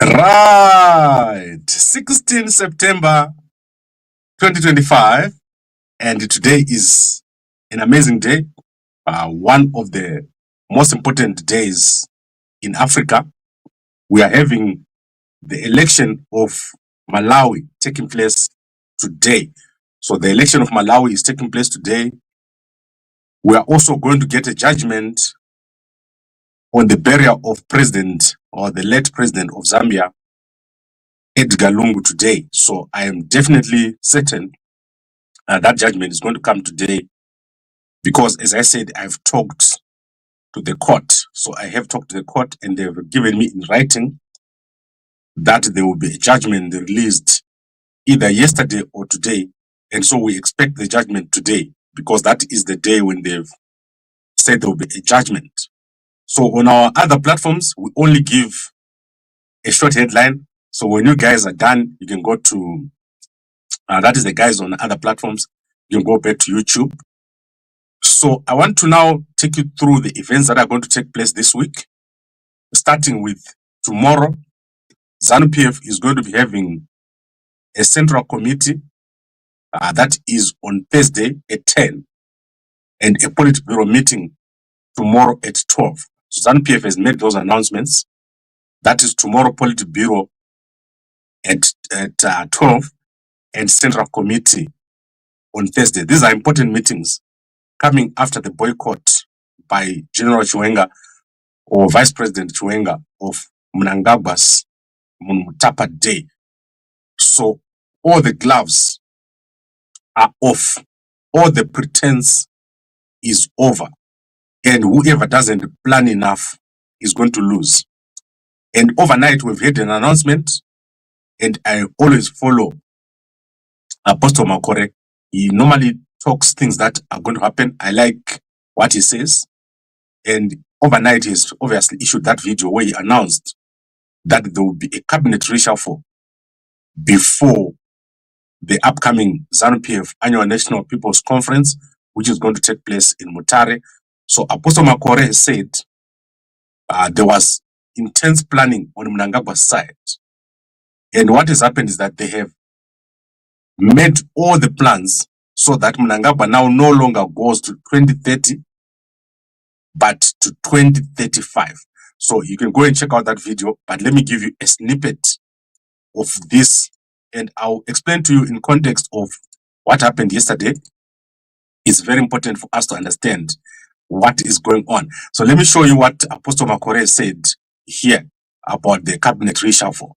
Right, 16 September 2025, and today is an amazing day, one of the most important days in Africa. We are having the election of Malawi taking place today. So the election of Malawi is taking place today. We are also going to get a judgment on the burial of president or the late president of Zambia, Lungu, today. So I am definitely certain that judgment is going to come today because, as I said, I've talked to the court. So I have talked to the court and they've given me in writing that there will be a judgment released either yesterday or today. And so we expect the judgment today because that is the day when they've said there will be a judgment. So on our other platforms, we only give a short headline. So when you guys are done, you can go to, that is the guys on other platforms. You can go back to YouTube. So I want to now take you through the events that are going to take place this week. Starting with tomorrow, ZANU-PF is going to be having a central committee that is on Thursday at 10 and a Politburo meeting tomorrow at 12. So ZANU-PF has made those announcements. That is tomorrow Politburo at 12 and central committee on Thursday. These are important meetings coming after the boycott by General Chiwenga or Vice President Chiwenga of Mnangagwa's Mutapa Day. So all the gloves are off. All the pretense is over. And whoever doesn't plan enough is going to lose. And overnight, we've had an announcement, and I always follow Apostle Makore. He normally talks things that are going to happen. I like what he says. And overnight, he's obviously issued that video where he announced that there will be a cabinet reshuffle before the upcoming ZANU-PF Annual National People's Conference, which is going to take place in Mutare. So Apostle Makore has said there was intense planning on Mnangagwa's side. And what has happened is that they have made all the plans so that Mnangagwa now no longer goes to 2030, but to 2035. So you can go and check out that video, but let me give you a snippet of this and I'll explain to you in context of what happened yesterday. It's very important for us to understand what is going on. So let me show you what Apostle Makore said here about the cabinet reshuffle.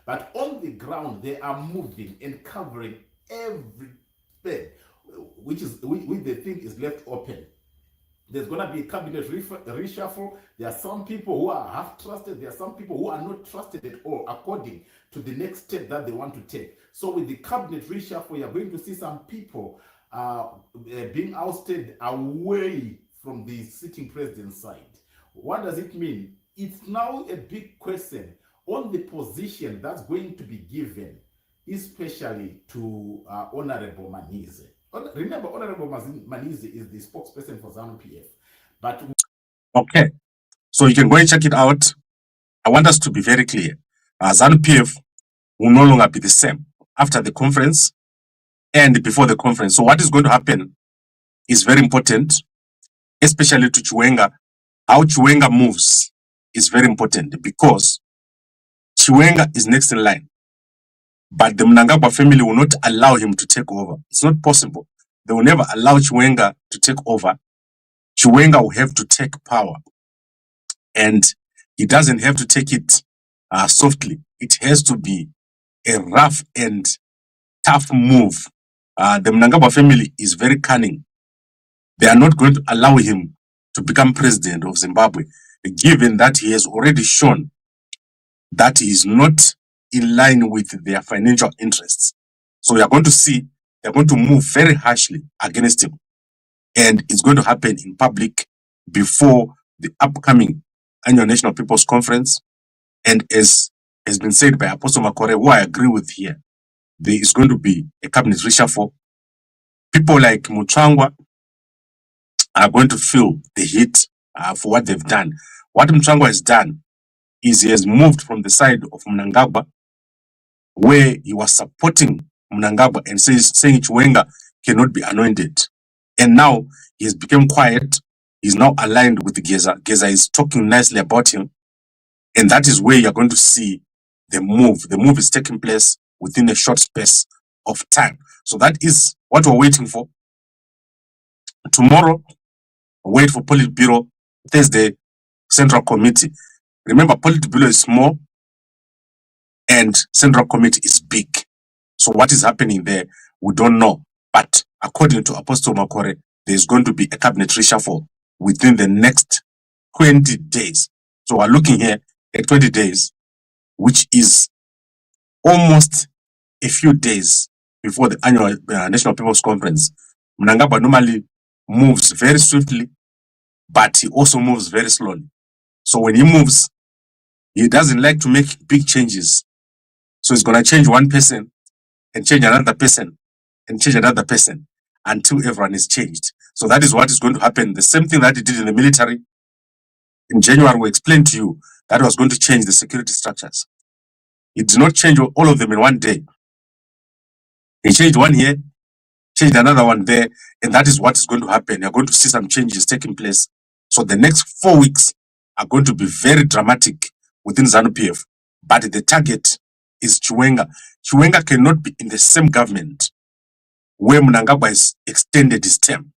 But on the ground, they are moving and covering every bed, which the thing is left open. There's going to be a cabinet reshuffle. There are some people who are half trusted. There are some people who are not trusted at all, according to the next step that they want to take. So with the cabinet reshuffle, you're going to see some people being ousted away from the sitting president's side. What does it mean? It's now a big question on the position that's going to be given, especially to Honorable Manize. Remember, Honorable Manize is the spokesperson for ZANU-PF. But okay, so you can go and check it out. I want us to be very clear. ZANU-PF will no longer be the same after the conference and before the conference. So what is going to happen is very important, especially to Chiwenga. How Chiwenga moves is very important because Chiwenga is next in line. But the Mnangagwa family will not allow him to take over. It's not possible. They will never allow Chiwenga to take over. Chiwenga will have to take power. And he doesn't have to take it softly. It has to be a rough and tough move. The Mnangagwa family is very cunning. They are not going to allow him to become president of Zimbabwe, given that he has already shown that he is not in line with their financial interests. So we are going to see they're going to move very harshly against him. And it's going to happen in public before the upcoming Annual National People's Conference. And as has been said by Apostle Makore, who I agree with here, there is going to be a cabinet reshuffle. People like Muchangwa, are going to feel the heat for what they've done. What Mnangagwa has done is he has moved from the side of Mnangagwa, where he was supporting Mnangagwa and saying Chiwenga cannot be anointed. And now he has become quiet. He's now aligned with Geza. Geza is talking nicely about him. And that is where you're going to see the move. The move is taking place within a short space of time. So that is what we're waiting for. Tomorrow, wait for Politburo. Thursday, Central Committee. Remember, Politburo is small and Central Committee is big. So what is happening there, we don't know. But according to Apostle Makore, there is going to be a cabinet reshuffle within the next 20 days. So we're looking here at 20 days, which is almost a few days before the annual National People's Conference. Mnangagwa normally moves very swiftly, but he also moves very slowly. So when he moves, he doesn't like to make big changes. So he's going to change one person and change another person and change another person until everyone is changed. So that is what is going to happen. The same thing that he did in the military. In January, we explained to you that was going to change the security structures. He did not change all of them in one day. He changed one here, changed another one there, and that is what is going to happen. You're going to see some changes taking place. So the next 4 weeks are going to be very dramatic within ZANU-PF. But the target is Chiwenga. Chiwenga cannot be in the same government where Mnangagwa has extended his term.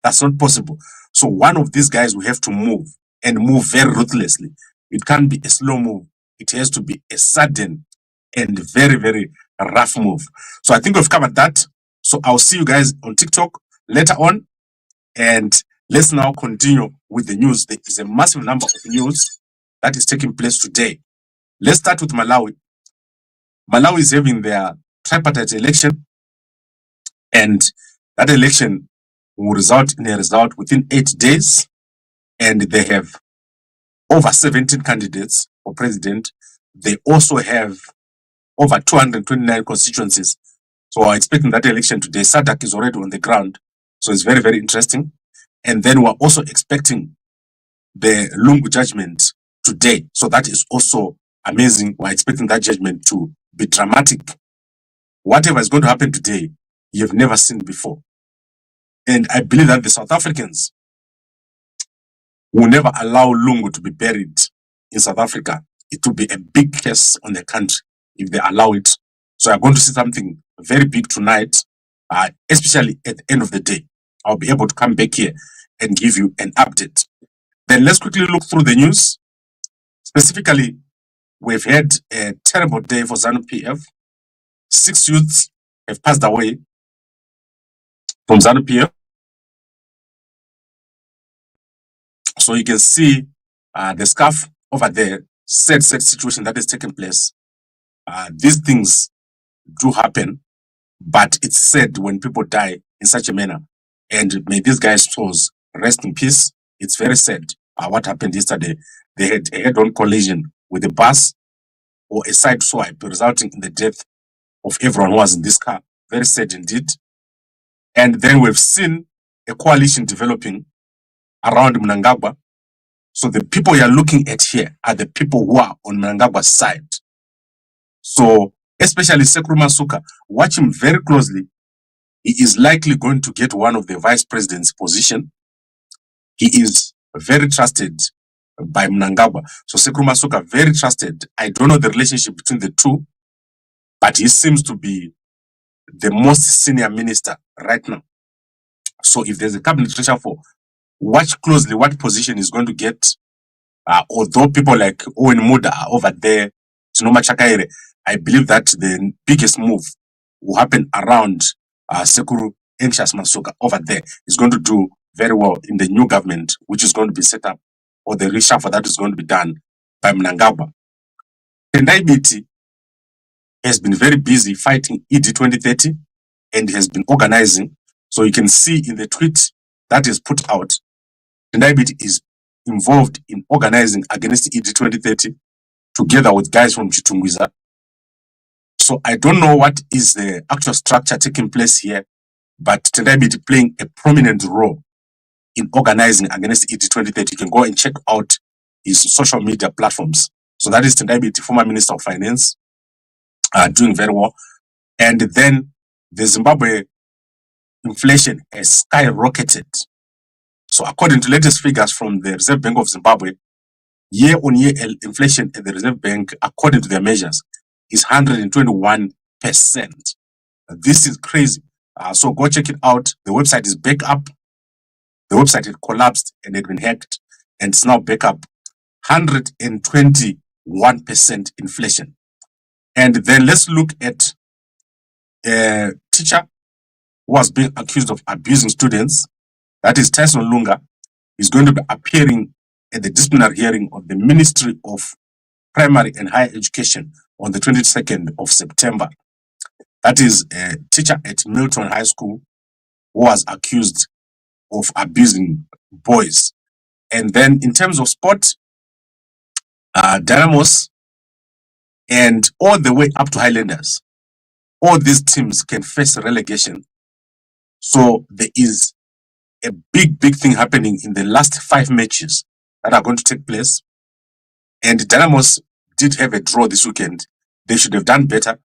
That's not possible. So one of these guys will have to move and move very ruthlessly. It can't be a slow move. It has to be a sudden and very, very rough move. So I think we've covered that. So I'll see you guys on TikTok later on. And let's now continue with the news. There is a massive number of news that is taking place today. Let's start with Malawi. Malawi is having their tripartite election, and that election will result in a result within 8 days. And they have over 17 candidates for president. They also have over 229 constituencies. So we're expecting that election today. SADC is already on the ground. So it's very, very interesting. And then we're also expecting the Lungu judgment today. So that is also amazing. We're expecting that judgment to be dramatic. Whatever is going to happen today, you've never seen before. And I believe that the South Africans will never allow Lungu to be buried in South Africa. It will be a big case on the country if they allow it. So you're going to see something very big tonight, especially at the end of the day. I'll be able to come back here and give you an update. Then let's quickly look through the news. Specifically, we've had a terrible day for ZANU-PF. 6 youths have passed away from ZANU-PF. So you can see the scarf over there, sad situation that is taking place. These things do happen, but it's sad when people die in such a manner. And may these guys' souls rest in peace. It's very sad what happened yesterday. They had a head-on collision with a bus or a side swipe, resulting in the death of everyone who was in this car. Very sad indeed. And then we've seen a coalition developing around Mnangagwa. So the people you're looking at here are the people who are on Mnangagwa's side. So especially Sekuru Masuka, watch him very closely. He is likely going to get one of the vice president's position. He is very trusted by Mnangagwa. So Sekuru Masuka, very trusted. I don't know the relationship between the two, but he seems to be the most senior minister right now. So if there's a cabinet reshuffle, watch closely what position he's going to get. Although people like Owen Muda are over there, Tinoma Chakaire, I believe that the biggest move will happen around Sekuru Enchas Masuka over there. He's going to do very well in the new government, which is going to be set up, or the reshuffle that is going to be done by Mnangagwa. Tendai Biti has been very busy fighting ED 2030 and has been organizing. So you can see in the tweet that is put out, Tendai Biti is involved in organizing against ED 2030 together with guys from Chitungwiza. So I don't know what is the actual structure taking place here, but Tendai Biti playing a prominent role in organizing against ED 2030. You can go and check out his social media platforms. So that is Tendai Biti, former Minister of Finance, doing very well. And then the Zimbabwe inflation has skyrocketed. So according to latest figures from the Reserve Bank of Zimbabwe, year-on-year inflation at the Reserve Bank, according to their measures, is 121%. This is crazy. So go check it out. The website is back up. The website had collapsed and had been hacked, and it's now back up. 121% inflation. And then let's look at a teacher who was being accused of abusing students. That is Tyson Lunga. He's going to be appearing at the disciplinary hearing of the Ministry of Primary and Higher Education on the 22nd of September. That is a teacher at Milton High School who was accused of abusing boys. And then in terms of sport, Dynamos and all the way up to Highlanders, all these teams can face relegation. So there is a big thing happening in the last 5 matches that are going to take place. And Dynamos did have a draw this weekend. They should have done better.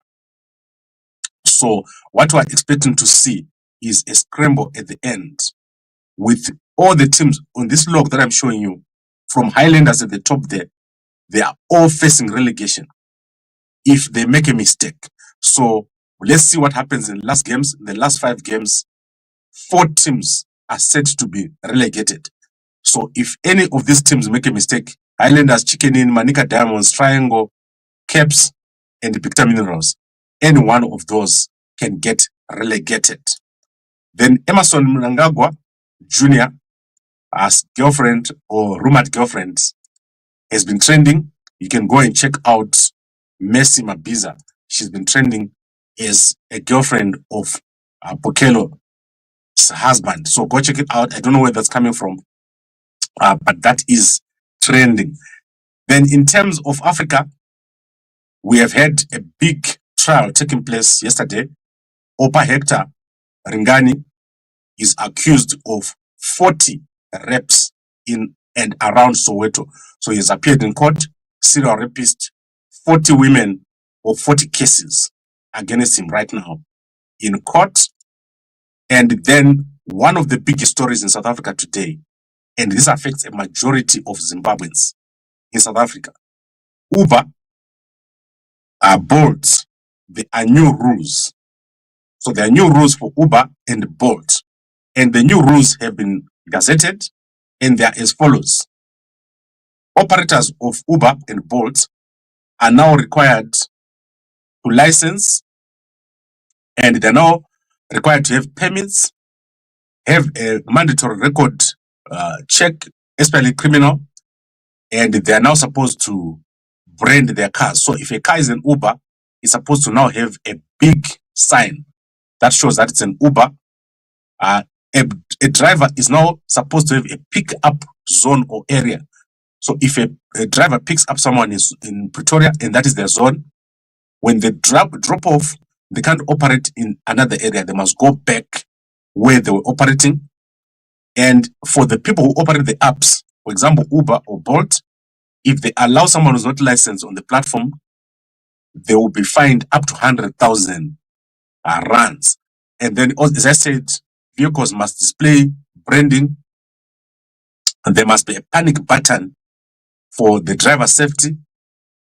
So what we're expecting to see is a scramble at the end with all the teams on this log that I'm showing you, from Highlanders at the top there. They are all facing relegation if they make a mistake. So let's see what happens in the last games. In the last 5 games, 4 teams are set to be relegated. So if any of these teams make a mistake, Highlanders, Chicken Inn, Manica Diamonds, Triangle, Caps, and the Victor Minerals, any one of those can get relegated. Then Emerson Mnangagwa Jr., as girlfriend or rumored girlfriend, has been trending. You can go and check out Mercy Mabiza. She's been trending as a girlfriend of Pokelo's husband. So go check it out. I don't know where that's coming from, but that is trending. Then in terms of Africa, we have had a big trial taking place yesterday. Opa Hector Ringani is accused of 40 rapes in and around Soweto. So he has appeared in court, serial rapist, 40 women or 40 cases against him right now in court. And then one of the biggest stories in South Africa today, and this affects a majority of Zimbabweans in South Africa. Uber, Bolt, there are new rules. So there are new rules for Uber and Bolt. And the new rules have been gazetted, and they are as follows. Operators of Uber and Bolt are now required to license, and they're now required to have permits, have a mandatory record check, especially criminal, and they are now supposed to brand their cars. So if a car is an Uber, it's supposed to now have a big sign that shows that it's an Uber. A driver is now supposed to have a pick-up zone or area. So if a driver picks up someone in Pretoria and that is their zone, when they drop off, they can't operate in another area. They must go back where they were operating. And for the people who operate the apps, for example, Uber or Bolt, if they allow someone who's not licensed on the platform, they will be fined up to 100,000 rands. And then, as I said, vehicles must display branding. And there must be a panic button for the driver's safety.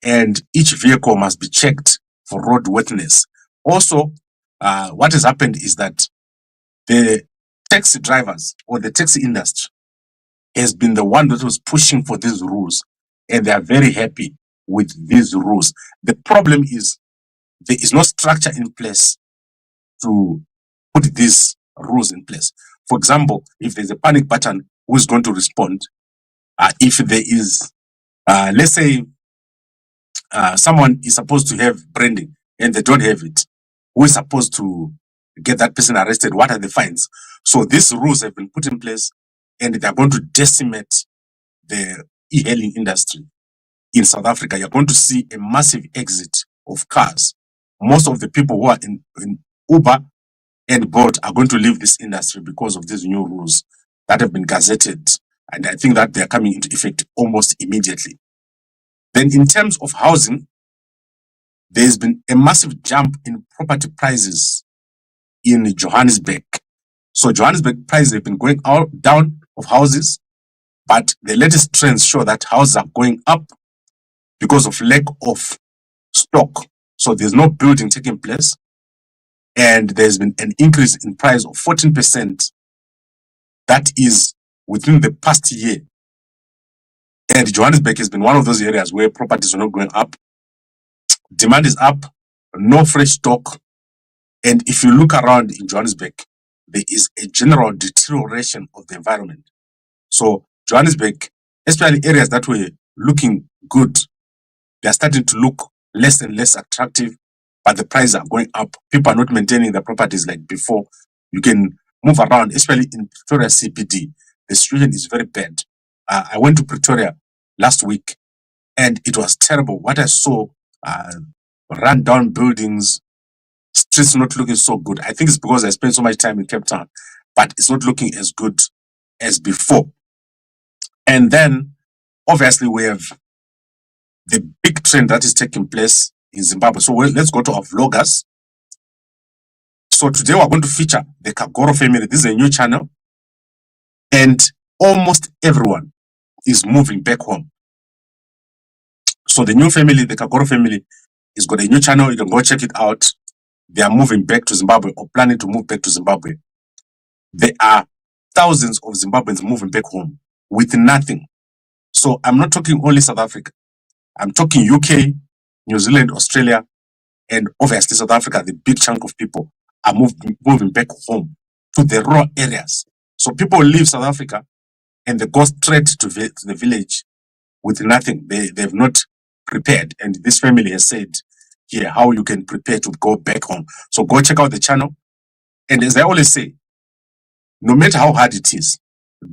And each vehicle must be checked for roadworthiness. Also, what has happened is that the taxi drivers or the taxi industry has been the one that was pushing for these rules, and they are very happy with these rules. The problem is there is no structure in place to put these rules in place. For example, if there's a panic button, who is going to respond? If there is, let's say, someone is supposed to have branding and they don't have it, who is supposed to get that person arrested? What are the fines? So these rules have been put in place, and they are going to decimate the e-hailing industry in South Africa. You're going to see a massive exit of cars. Most of the people who are in Uber and Bolt are going to leave this industry because of these new rules that have been gazetted, and I think that they are coming into effect almost immediately. Then in terms of housing, there's been a massive jump in property prices in Johannesburg. So Johannesburg prices have been going down of houses, but the latest trends show that houses are going up because of lack of stock. So there's no building taking place, and there's been an increase in price of 14%. That is within the past year. And Johannesburg has been one of those areas where properties are not going up. Demand is up, no fresh stock. And if you look around in Johannesburg, there is a general deterioration of the environment. So Johannesburg, especially areas that were looking good, they are starting to look less and less attractive, but the prices are going up. People are not maintaining their properties like before. You can move around, especially in Pretoria CBD. The situation is very bad. I went to Pretoria last week, and it was terrible. What I saw, run down buildings, streets not looking so good. I think it's because I spent so much time in Cape Town, but it's not looking as good as before. And then, obviously, we have the big trend that is taking place in Zimbabwe. So let's go to our vloggers. So today we're going to feature the Kagoro family. This is a new channel, and almost everyone is moving back home. So the new family, the Kagoro family, is got a new channel. You can go check it out. They are moving back to Zimbabwe or planning to move back to Zimbabwe. There are thousands of Zimbabweans moving back home with nothing. So I'm not talking only South Africa. I'm talking UK, New Zealand, Australia, and obviously South Africa. The big chunk of people are moving back home to the rural areas. So people leave South Africa and they go straight to the village with nothing. They've not prepared. And this family has said here how you can prepare to go back home. So go check out the channel. And as I always say, no matter how hard it is,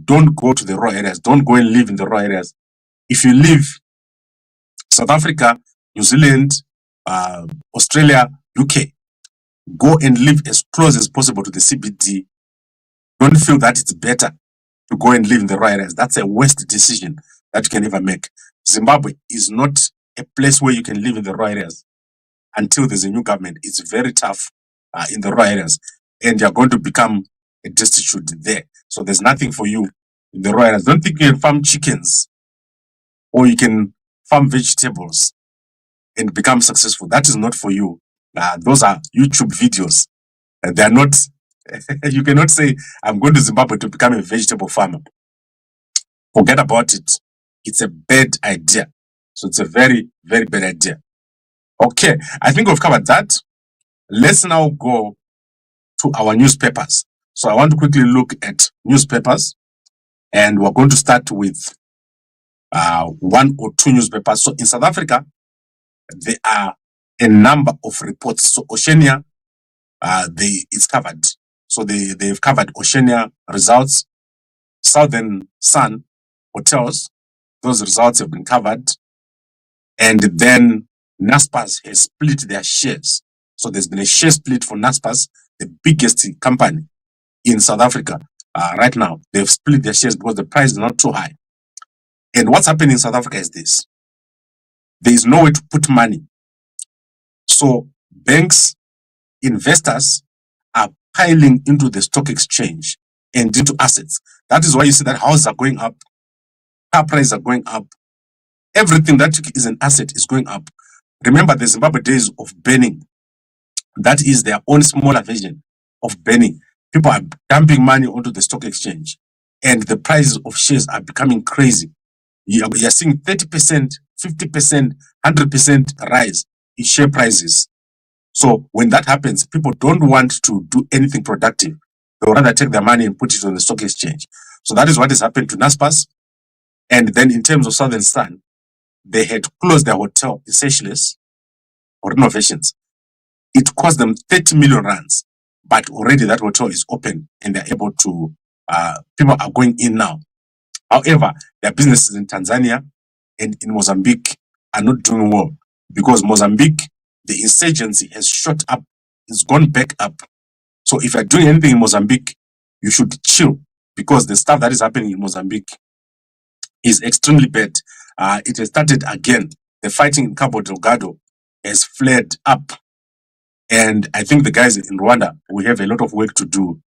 don't go to the rural areas. Don't go and live in the rural areas. If you live South Africa, New Zealand, Australia, UK, go and live as close as possible to the CBD. Don't feel that it's better to go and live in the rural areas. That's a worst decision that you can ever make. Zimbabwe is not a place where you can live in the rural areas until there's a new government. It's very tough in the rural areas, and you're going to become a destitute there. So there's nothing for you in the rural areas. Don't think you can farm chickens or you can farm vegetables and become successful. That is not for you. Those are YouTube videos. They are not, you cannot say, I'm going to Zimbabwe to become a vegetable farmer. Forget about it. It's a bad idea. So it's a very, very bad idea. Okay, I think we've covered that. Let's now go to our newspapers. So I want to quickly look at newspapers, and we're going to start with one or two newspapers. So in South Africa, there are a number of reports. So Oceania, it's covered. So they've covered Oceania results. Southern Sun hotels, those results have been covered. And then Naspers has split their shares. So there's been a share split for Naspers, the biggest company in South Africa right now. They've split their shares because the price is not too high. And what's happening in South Africa is this. There is no way to put money. So banks, investors are piling into the stock exchange and into assets. That is why you see that houses are going up, car prices are going up. Everything that is an asset is going up. Remember the Zimbabwe days of burning. That is their own smaller version of burning. People are dumping money onto the stock exchange, and the prices of shares are becoming crazy. You are seeing 30%, 50%, 100% rise in share prices. So when that happens, people don't want to do anything productive. They would rather take their money and put it on the stock exchange. So that is what has happened to Naspers. And then in terms of Southern Sun, they had closed their hotel in Seychelles for renovations. It cost them 30 million rands, but already that hotel is open and they're able to, people are going in now. However, their businesses in Tanzania and in Mozambique are not doing well because Mozambique, the insurgency has shot up, it's gone back up. So if you're doing anything in Mozambique, you should chill because the stuff that is happening in Mozambique is extremely bad. It has started again. The fighting in Cabo Delgado has flared up. And I think the guys in Rwanda, we have a lot of work to do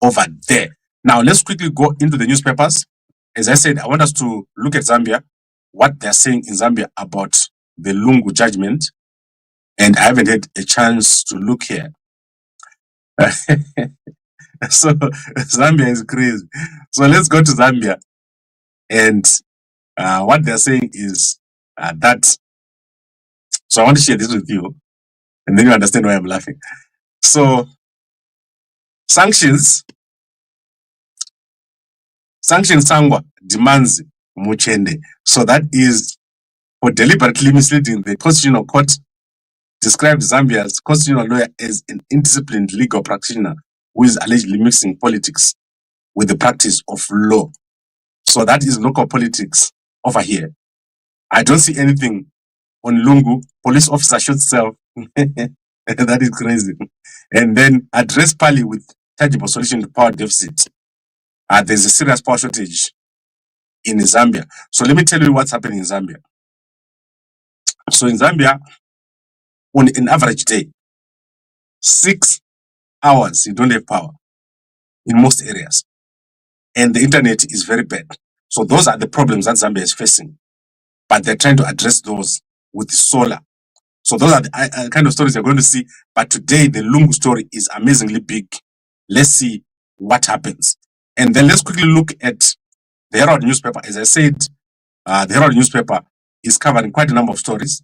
over there. Now, let's quickly go into the newspapers. As I said, I want us to look at Zambia, what they're saying in Zambia about the Lungu judgment. And I haven't had a chance to look here. So Zambia is crazy. So let's go to Zambia. And what they're saying is that. So I want to share this with you, and then you understand why I'm laughing. So sanctions Sangwa demands Muchende. So that is for deliberately misleading the Constitutional Court, described Zambia's constitutional lawyer as an indisciplined legal practitioner who is allegedly mixing politics with the practice of law. So that is local politics over here. I don't see anything on Lungu. Police officer shoots self. That is crazy. And then address Pali with tangible solution to power deficit. There's a serious power shortage in Zambia. So let me tell you what's happening in Zambia. So in Zambia, on an average day, 6 hours you don't have power in most areas. And the internet is very bad. So those are the problems that Zambia is facing. But they're trying to address those with solar. So those are the kind of stories you're going to see. But today, the Lungu story is amazingly big. Let's see what happens. And then let's quickly look at the Herald newspaper. As I said, the Herald newspaper is covering quite a number of stories.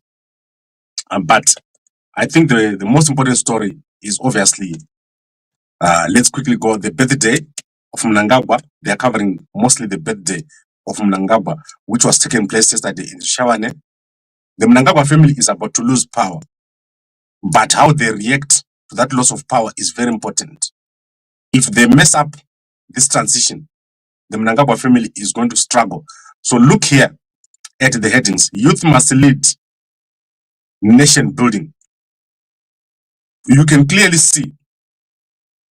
But I think the most important story is obviously, let's quickly go, the birthday of Mnangagwa. They are covering mostly the birthday of Mnangagwa, which was taking place yesterday in Zvishavane. The Mnangagwa family is about to lose power. But how they react to that loss of power is very important. If they mess up this transition, the Mnangagwa family is going to struggle. So look here at the headings. Youth must lead nation building. You can clearly see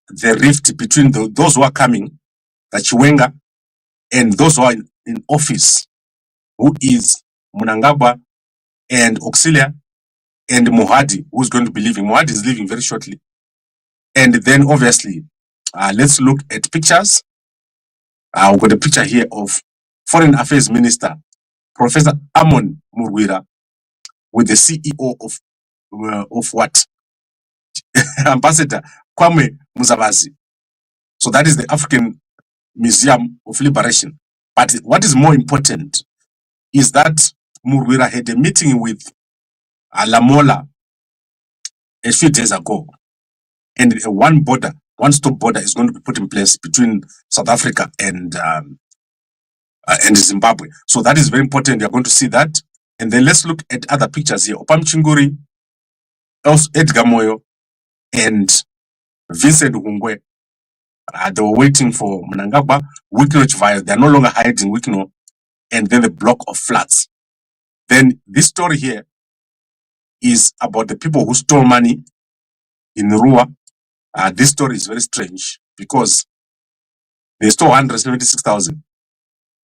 the rift between those who are coming, the Chiwenga, and those who are in office, who is Mnangagwa and Auxilia and Mohadi, who's going to be leaving. Mohadi is leaving very shortly. And then obviously, let's look at pictures. We've got a picture here of Foreign Affairs Minister, Professor Amon Murwira, with the CEO of what? Ambassador Kwame Muzabazi. So that is the African Museum of Liberation. But what is more important is that Murwira had a meeting with Lamola a few days ago. And one-stop border is going to be put in place between South Africa and Zimbabwe. So that is very important. You're going to see that. And then let's look at other pictures here. Opam Chinguri, Edgar Moyo, and Vincent Hungwe. They were waiting for Mnangagwa, Wikino. They're no longer hiding Wikino. And then the block of flats. Then this story here is about the people who stole money in Ruwa. This story is very strange because they stole 176,000,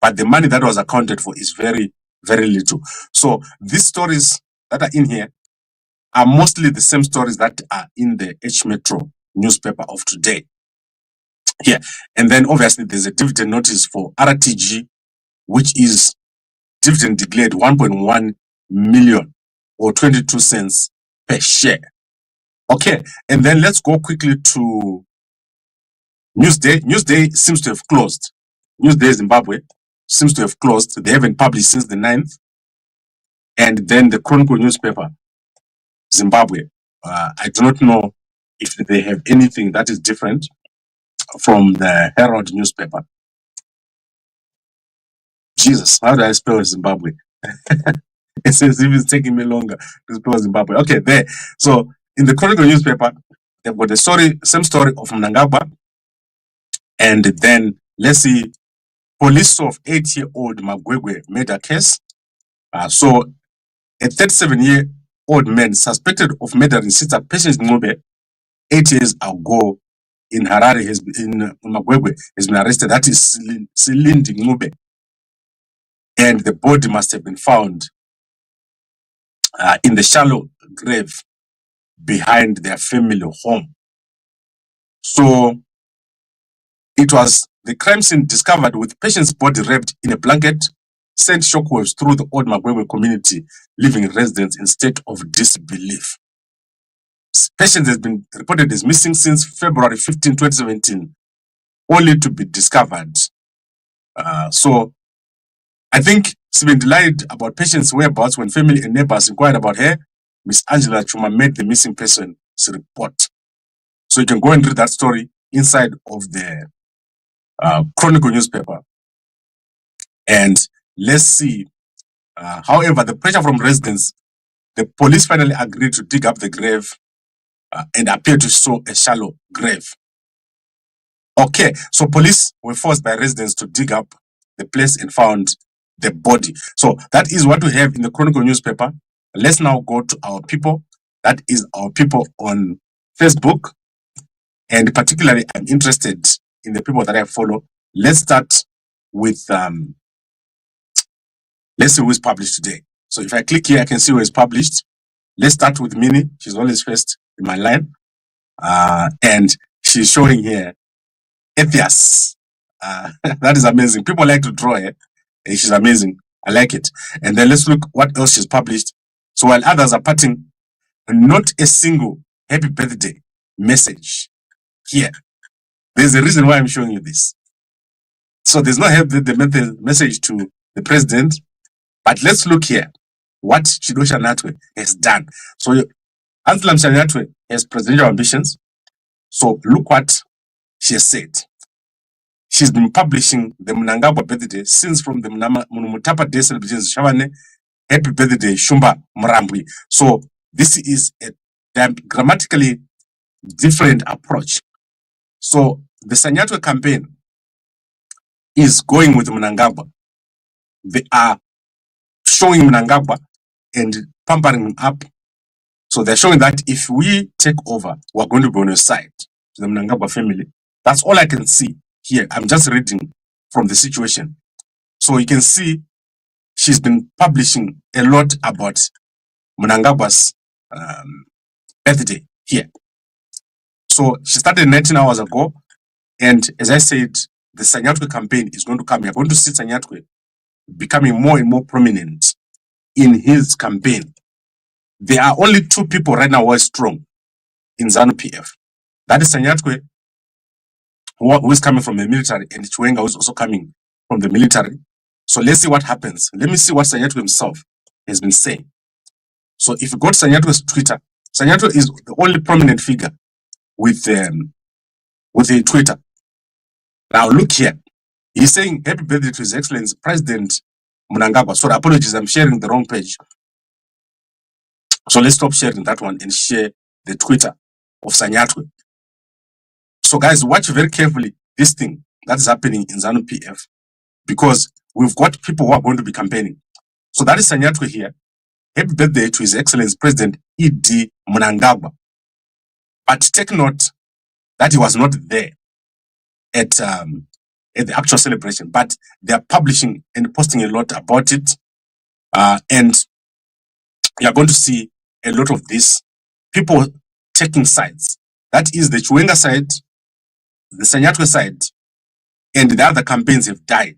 but the money that was accounted for is very, very little. So these stories that are in here are mostly the same stories that are in the H Metro newspaper of today. Here. And then obviously there's a dividend notice for RTG, which is dividend declared 1.1 million or 22 cents per share. Okay, and then let's go quickly to Newsday. Newsday seems to have closed. Newsday Zimbabwe seems to have closed. They haven't published since the 9th. And then the Chronicle newspaper, Zimbabwe. I do not know if they have anything that is different from the Herald newspaper. Jesus, how do I spell Zimbabwe? It says if it's taking me longer to spell Zimbabwe. Okay, there. So in the Chronicle newspaper, they've got the story, same story of Mnangagwa. And then let's see, police of 8-year-old Magwegwe murder case. So a 37-year-old man suspected of murdering sister Patience Ngube 8 years ago in Harare, in Magwegwe, has been arrested. That is Silindi Ngube. And the body must have been found in the shallow grave behind their family home. So it was the crime scene discovered with patient's body wrapped in a blanket, sent shockwaves through the old Magwegwe community, leaving residents in state of disbelief. Patient has been reported as missing since February 15, 2017, only to be discovered. So I think she's been delayed about patient's whereabouts when family and neighbors inquired about her. Miss Angela Chuma made the missing person's report. So you can go and read that story inside of the Chronicle newspaper. And let's see. However, the pressure from residents, the police finally agreed to dig up the grave and appear to show a shallow grave. Okay, so police were forced by residents to dig up the place and found the body. So that is what we have in the Chronicle newspaper. Let's now go to our people. That is our people on Facebook. And particularly, I'm interested in the people that I follow. Let's start with, let's see who is published today. So if I click here, I can see who is published. Let's start with Minnie. She's always first in my line. And she's showing here Atheist. That is amazing. People like to draw her. And she's amazing. I like it. And then let's look what else she's published. So while others are parting, not a single happy birthday message here. There's a reason why I'm showing you this. So there's no happy birthday message to the president. But let's look here what Chidosha Natwe has done. So Anthony Natwe has presidential ambitions. So look what she has said. She's been publishing the Mnangagwa birthday since from the Mutapa Day celebration Zvishavane. Happy birthday, Shumba Mrambwi. So this is a grammatically different approach. So the Sanyatwe campaign is going with Mnangagwa. They are showing Mnangagwa and pampering him up. So they're showing that if we take over, we're going to be on your side, the Mnangagwa family. That's all I can see here. I'm just reading from the situation. So you can see she's been publishing a lot about Mnangagwa's birthday here. So she started 19 hours ago. And as I said, the Sanyatwe campaign is going to come. You're going to see Sanyatwe becoming more and more prominent in his campaign. There are only two people right now who are strong in ZANU-PF. That is Sanyatwe, who is coming from the military, and Chiwenga, who is also coming from the military. So let's see what happens. Let me see what Sanyatwe himself has been saying. So if you go to Sanyatwe's Twitter, Sanyatwe is the only prominent figure with a Twitter. Now look here. He's saying, happy birthday to His Excellency President Mnangagwa. Sorry, apologies, I'm sharing the wrong page. So let's stop sharing that one and share the Twitter of Sanyatwe. So guys, watch very carefully this thing that is happening in ZANU-PF, because we've got people who are going to be campaigning. So that is Sanyatwe here. Happy birthday to His Excellency President E.D. Mnangagwa. But take note that he was not there at the actual celebration, but they are publishing and posting a lot about it. And you're going to see a lot of this, people taking sides. That is the Chiwenga side, the Sanyatwe side, and the other campaigns have died.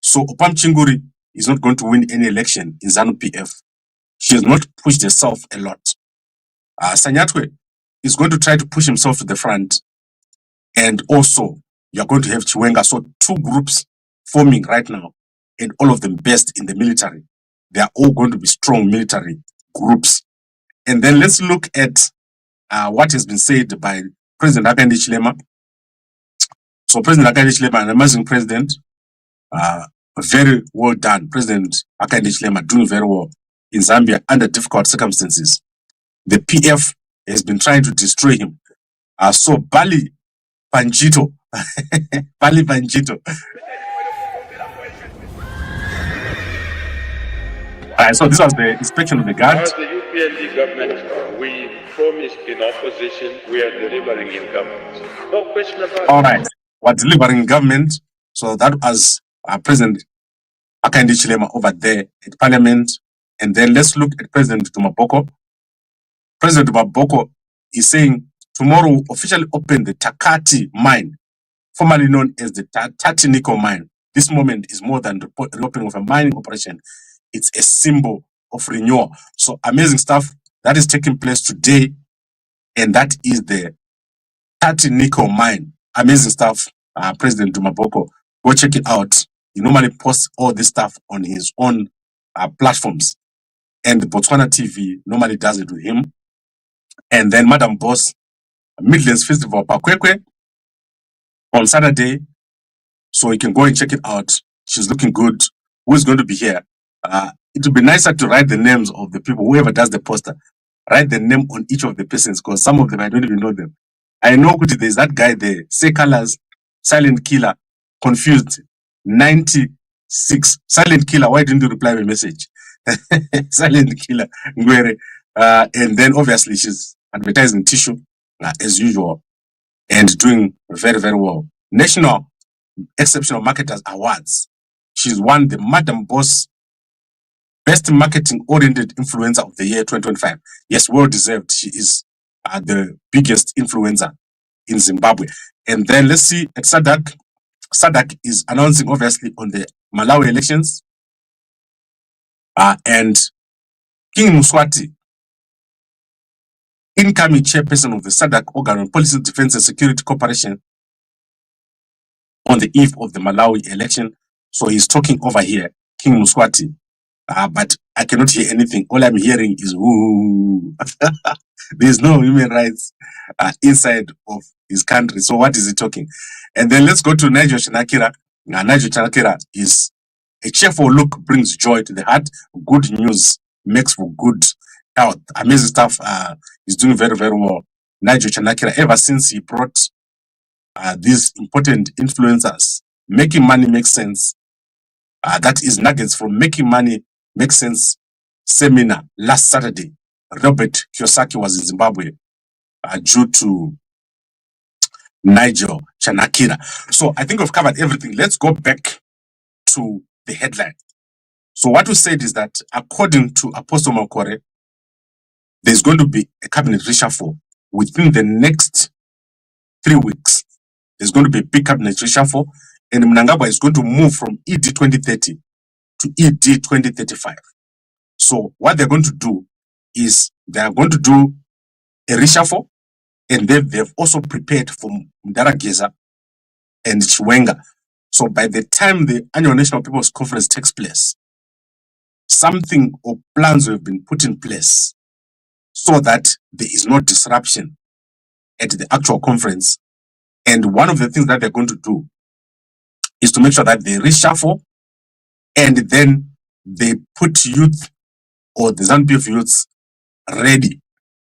So Opam Chinguri is not going to win any election in ZANU-PF. She has not pushed herself a lot. Sanyatwe is going to try to push himself to the front. And also, you're going to have Chiwenga. So two groups forming right now, and all of them based in the military. They are all going to be strong military groups. And then let's look at what has been said by President Hakainde Hichilema. So President Hakainde Hichilema, an amazing president, very well done. President Hakainde Hichilema doing very well in Zambia under difficult circumstances. The PF has been trying to destroy him. So Bali Panchito, Bali Panchito. So this was the inspection of the guard. As the UPND government, we promised in opposition, we are delivering in government. No question about it. All right. We're delivering in government. So that was President Hakainde Hichilema over there at Parliament. And then let's look at President Dumaboko. President Dumaboko is saying tomorrow we'll officially open the Takati mine, formerly known as the Tati Nickel mine. This moment is more than the reopening of a mining operation. It's a symbol of renewal. So amazing stuff that is taking place today. And that is the Tati Nickel mine. Amazing stuff. President Dumaboko, go check it out. He normally posts all this stuff on his own platforms. And the Botswana TV normally does it with him. And then Madam Boss, Midlands Festival Pakwekwe on Saturday. So you can go and check it out. She's looking good. Who's going to be here? It would be nicer to write the names of the people, whoever does the poster. Write the name on each of the persons, because some of them I don't even know them. I know there's that guy there, Say Colors, Silent Killer, Confused, 96. Silent Killer, why didn't you reply my message? Silent Killer, Ngwere. And then obviously she's advertising tissue as usual and doing very, very well. National Exceptional Marketers Awards. She's won the Madam Boss Best Marketing Oriented Influencer of the Year 2025. Yes, well deserved. She is the biggest influencer in Zimbabwe. And then let's see at SADC. SADC is announcing obviously on the Malawi elections. And King Muswati, incoming chairperson of the SADC organ on policy, defense and security cooperation, on the eve of the Malawi election. So he's talking over here, King Muswati. But I cannot hear anything. All I'm hearing is woo. There's no human rights inside of his country. So what is he talking? And then let's go to Nigel Chanakira. Nigel Chanakira is a cheerful look brings joy to the heart. Good news makes for good health. Amazing stuff. He's doing very, very well. Nigel Chanakira, ever since he brought these important influencers, making money makes sense. That is nuggets from Making Money Makes Sense seminar last Saturday. Robert Kiyosaki was in Zimbabwe due to Nigel Chanakira. So I think we've covered everything. Let's go back to the headline. So what we said is that according to Apostle Makore, there's going to be a cabinet reshuffle within the next 3 weeks. There's going to be a big cabinet reshuffle, and Mnangagwa is going to move from ED 2030 to ED 2035. So what they're going to do is they are going to do a reshuffle, and they've also prepared for Mdarageza and Chiwenga. So by the time the annual National People's Conference takes place, something or plans have been put in place so that there is no disruption at the actual conference. And one of the things that they're going to do is to make sure that they reshuffle, and then they put youth or the ZANU-PF youths ready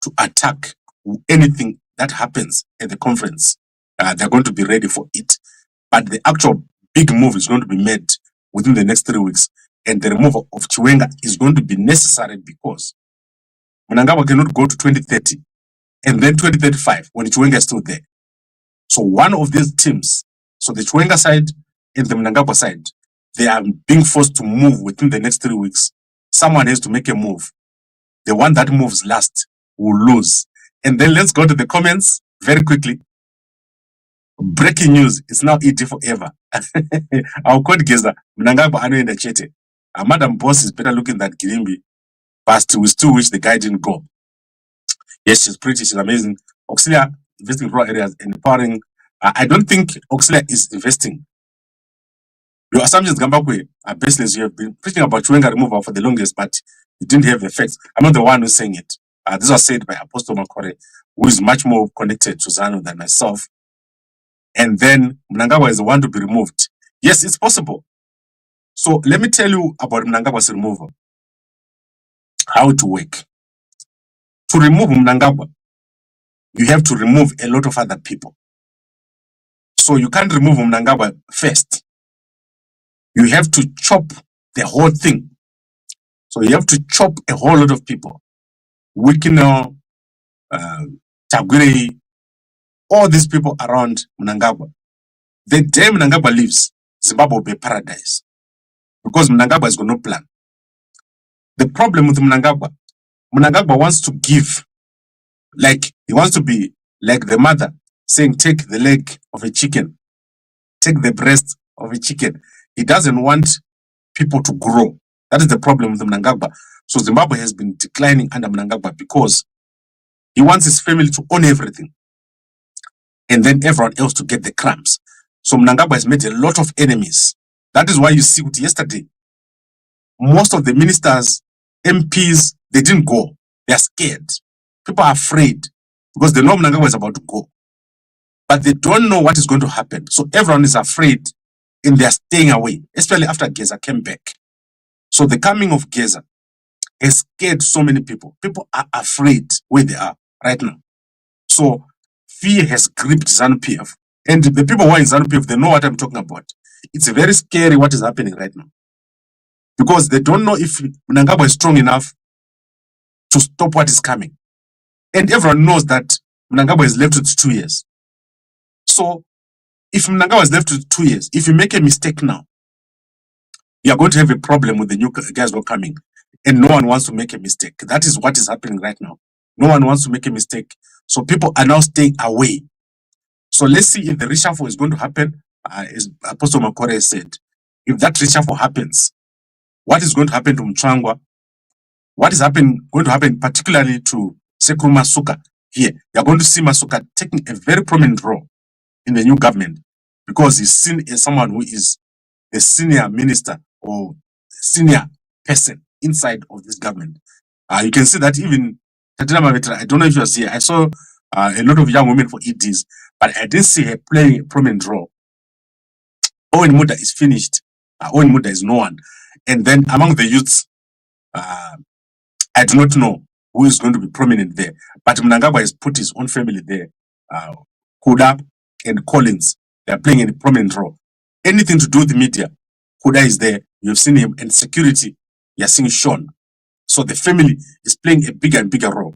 to attack anything that happens at the conference. They're going to be ready for it. But the actual big move is going to be made within the next 3 weeks. And the removal of Chiwenga is going to be necessary because Mnangagwa cannot go to 2030 and then 2035 when Chiwenga is still there. So one of these teams, so the Chiwenga side and the Mnangagwa side, they are being forced to move within the next 3 weeks. Someone has to make a move. The one that moves last will lose. And then let's go to the comments very quickly. Breaking news, it's now ED forever. Our code Geza, Mnangagwa Anu in the Chete. Madam Boss is better looking than Kirimbi, but we still wish the guy didn't go. Yes, she's pretty, she's amazing. Auxilia investing in rural areas and empowering. I don't think Auxilia is investing. Your assumptions, Gambakwe, are baseless. You have been preaching about Chiwenga removal for the longest, but it didn't have effects. I'm not the one who's saying it. This was said by Apostle Makore, who is much more connected to ZANU than myself. And then Mnangagwa is the one to be removed. Yes, it's possible. So let me tell you about Mnangagwa's removal. How to work. To remove Mnangagwa, you have to remove a lot of other people. So you can't remove Mnangagwa first. You have to chop the whole thing. So you have to chop a whole lot of people. Wikino, Chagwiri, all these people around Mnangagwa. The day Mnangagwa leaves, Zimbabwe will be paradise. Because Mnangagwa has got no plan. The problem with Mnangagwa wants to give, like, he wants to be like the mother saying, take the leg of a chicken, take the breast of a chicken. He doesn't want people to grow. That is the problem with Mnangagwa. So Zimbabwe has been declining under Mnangagwa because he wants his family to own everything and then everyone else to get the crumbs. So Mnangagwa has made a lot of enemies. That is why you see with yesterday, most of the ministers, MPs, they didn't go. They are scared. People are afraid because they know Mnangagwa is about to go. But they don't know what is going to happen. So everyone is afraid and they are staying away, especially after Geza came back. So the coming of Geza has scared so many people. People are afraid where they are right now. So fear has gripped ZANU-PF. And the people who are in ZANU-PF, they know what I'm talking about. It's very scary what is happening right now. Because they don't know if Mnangagwa is strong enough to stop what is coming. And everyone knows that Mnangagwa is left with 2 years. So if Mnangagwa is left with 2 years, if you make a mistake now, you are going to have a problem with the new guys who are coming. And no one wants to make a mistake. That is what is happening right now. No one wants to make a mistake. So people are now staying away. So let's see if the reshuffle is going to happen. As Apostle Makore said, if that reshuffle happens, what is going to happen to Mchangwa? What is going to happen particularly to Sekuru Masuka here? You're going to see Masuka taking a very prominent role in the new government because he's seen as someone who is the senior minister or senior person inside of this government. You can see that even Tatina Mavetra, I don't know if you are here, I saw a lot of young women for EDs, but I didn't see her playing a prominent role. Owen Muda is finished. Owen Muda is no one. And then among the youths, I do not know who is going to be prominent there. But Mnangagwa has put his own family there. Kuda and Collins, they are playing a prominent role. Anything to do with the media, Kuda is there. You've seen him. And security, you're seeing Sean. So the family is playing a bigger and bigger role.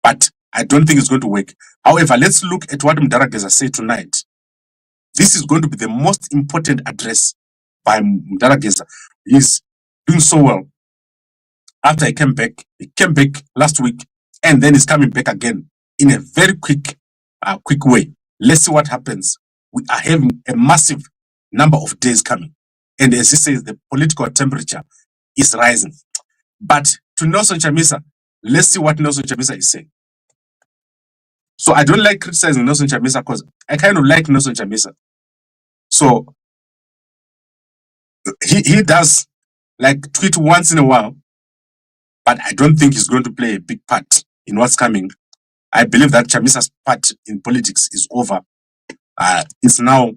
But I don't think it's going to work. However, let's look at what Mdarageza said tonight. This is going to be the most important address by Mdarageza. He's doing so well. After he came back last week, and then he's coming back again in a very quick way. Let's see what happens. We are having a massive number of days coming. And as he says, the political temperature is rising. But to Nelson Chamisa, let's see what Nelson Chamisa is saying. So I don't like criticizing Nelson Chamisa because I kind of like Nelson Chamisa. So he does like tweet once in a while, but I don't think he's going to play a big part in what's coming. I believe that Chamisa's part in politics is over. It's now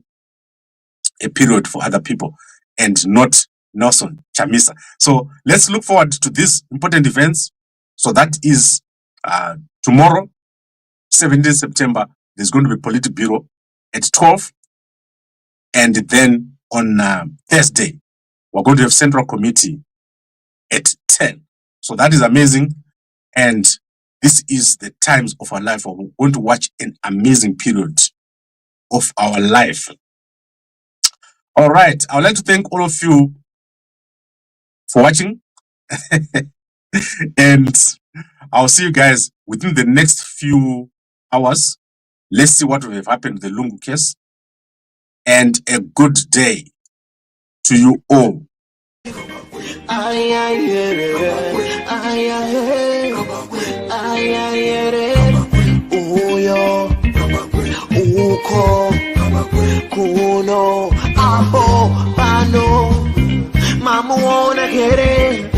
a period for other people and not Nelson Chamisa. So let's look forward to these important events. So that is tomorrow, 17th September, there's going to be Politburo at 12. And then on Thursday, we're going to have Central Committee at 10. So that is amazing. And this is the times of our life where we're going to watch an amazing period of our life. All right. I would like to thank all of you for watching. And I'll see you guys within the next few hours. Let's see what will have happened with the Lungu case. And a good day to you all. Kuno abo bano mama wanna get it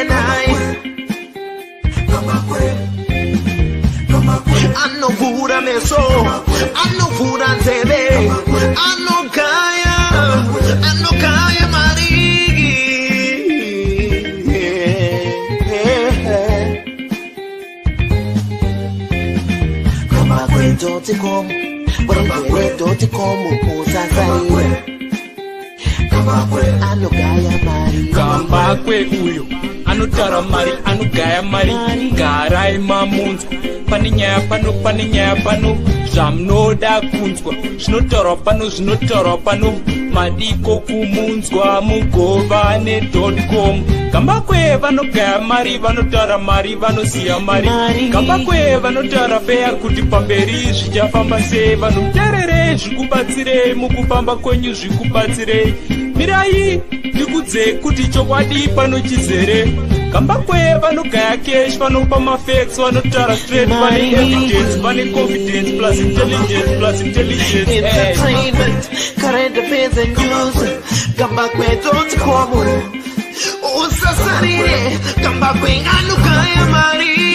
nice. I know food I miss, I know food I say, I know kaya mari. Gambakwe uyo anotara mari anogaya mari garai mamunzwa pane nyaya pano zvamunoda kunzwa zvinotaurwa pano madiko kumunzwa mugovane.com Gambakwe vanogaya mari vanotara mari vanosiya mari Gambakwe vanotara feya kuti pamberi zvichafamba sei vanomuterere zvikubatsirei mukufamba kwenyu zvikubatsirei mirai ndikudze kuti chokwadi pano chizere Gambakwe vanogaya cash vanopa mafacts vanotara straight vane evidence vane confidence plus intelligence entertainment current affairs and news Gambakwe.com usasarire Gambakwe anogaya mari